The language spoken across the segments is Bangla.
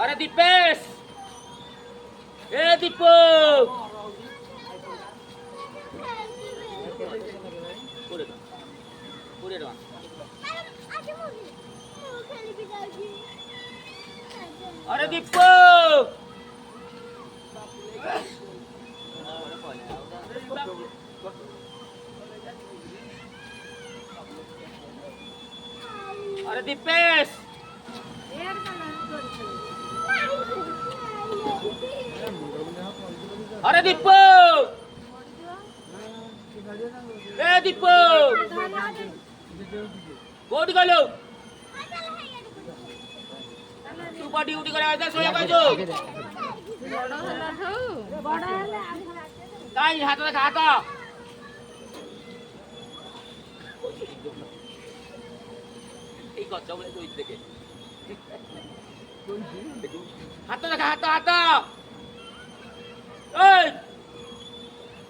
আরে দীপেশ, এ দীপ, আরে দীপ, আরে দীপেশ, আরে দীপ, এ দীপ, কোটি গেল সুপার ডিউটি করে আসতে সোয়া কাজু তাই হাত দেখা হাত এই কথা বলে তুই দেখে হাত দেখা হাত হাত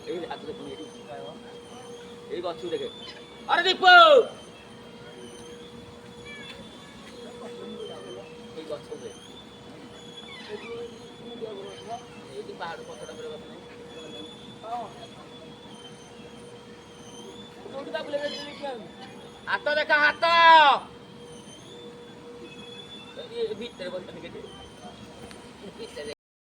এই হাত দেখুন এই গছ দেখে আরে দীপ এই গছ এই পাহাড় কথাটা বলে হাত দেখা হাত ভিতরে বলতে